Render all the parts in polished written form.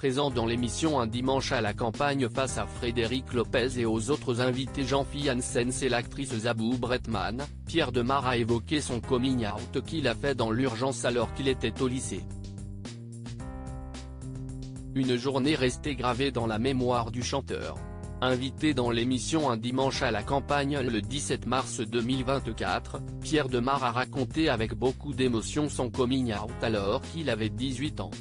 présent dans l'émission Un dimanche à la campagne face à Frédéric Lopez et aux autres invités Jean-Philippe Janssen et l'actrice Zabou Bretman, Pierre Demar a évoqué son coming out qu'il a fait dans l'urgence alors qu'il était au lycée. Une journée restée gravée dans la mémoire du chanteur. Invité dans l'émission Un dimanche à la campagne le 17 mars 2024, Pierre Demar a raconté avec beaucoup d'émotion son coming out alors qu'il avait 18 ans.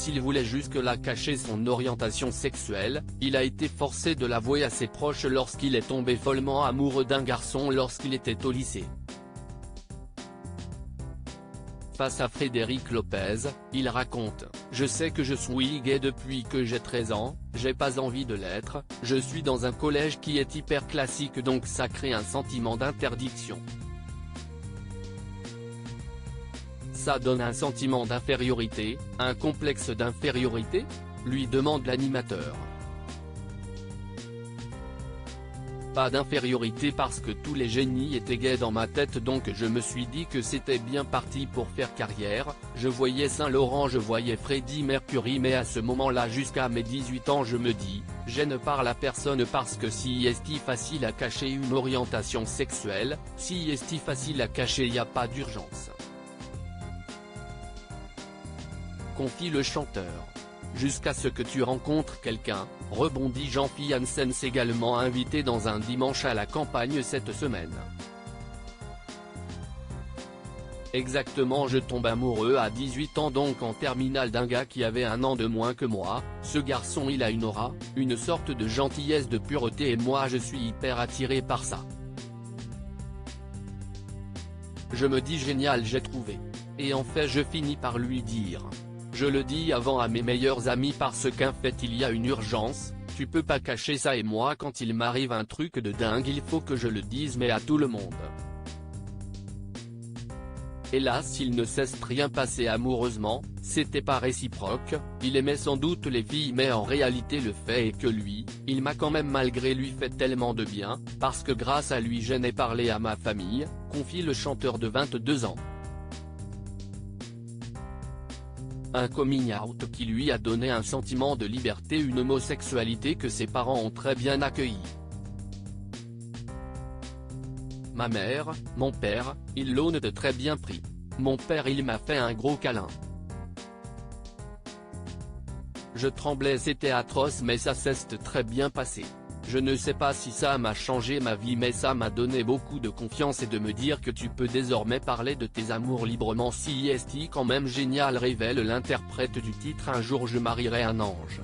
S'il voulait jusque-là cacher son orientation sexuelle, il a été forcé de l'avouer à ses proches lorsqu'il est tombé follement amoureux d'un garçon lorsqu'il était au lycée. Face à Frédéric Lopez, il raconte « Je sais que je suis gay depuis que j'ai 13 ans, j'ai pas envie de l'être, je suis dans un collège qui est hyper classique donc ça crée un sentiment d'interdiction. Ça donne un sentiment d'infériorité, un complexe d'infériorité ?» lui demande l'animateur. Pas d'infériorité parce que tous les génies étaient gays dans ma tête donc je me suis dit que c'était bien parti pour faire carrière, je voyais Saint-Laurent, je voyais Freddie Mercury mais à ce moment-là jusqu'à mes 18 ans je me dis, je ne parle à personne parce que si est facile à cacher une orientation sexuelle, si est facile à cacher y a pas d'urgence. Confie le chanteur. Jusqu'à ce que tu rencontres quelqu'un, rebondit Jean-Philippe Janssen également invité dans Un dimanche à la campagne cette semaine. Exactement, je tombe amoureux à 18 ans donc en terminale d'un gars qui avait un an de moins que moi, ce garçon il a une aura, une sorte de gentillesse de pureté et moi je suis hyper attiré par ça. Je me dis génial j'ai trouvé. Et en fait je finis par lui dire. Je le dis avant à mes meilleurs amis parce qu'en fait il y a une urgence, tu peux pas cacher ça et moi quand il m'arrive un truc de dingue il faut que je le dise mais à tout le monde. Hélas il ne s'est rien passé amoureusement, c'était pas réciproque, il aimait sans doute les filles mais en réalité le fait est que lui, il m'a quand même malgré lui fait tellement de bien, parce que grâce à lui j'en ai parlé à ma famille, confie le chanteur de 22 ans. Un coming out qui lui a donné un sentiment de liberté, une homosexualité que ses parents ont très bien accueillie. Ma mère, mon père, ils l'ont de très bien pris. Mon père il m'a fait un gros câlin. Je tremblais, c'était atroce mais ça s'est très bien passé. Je ne sais pas si ça m'a changé ma vie mais ça m'a donné beaucoup de confiance et de me dire que tu peux désormais parler de tes amours librement si est quand même génial révèle l'interprète du titre Un jour je marierai un ange.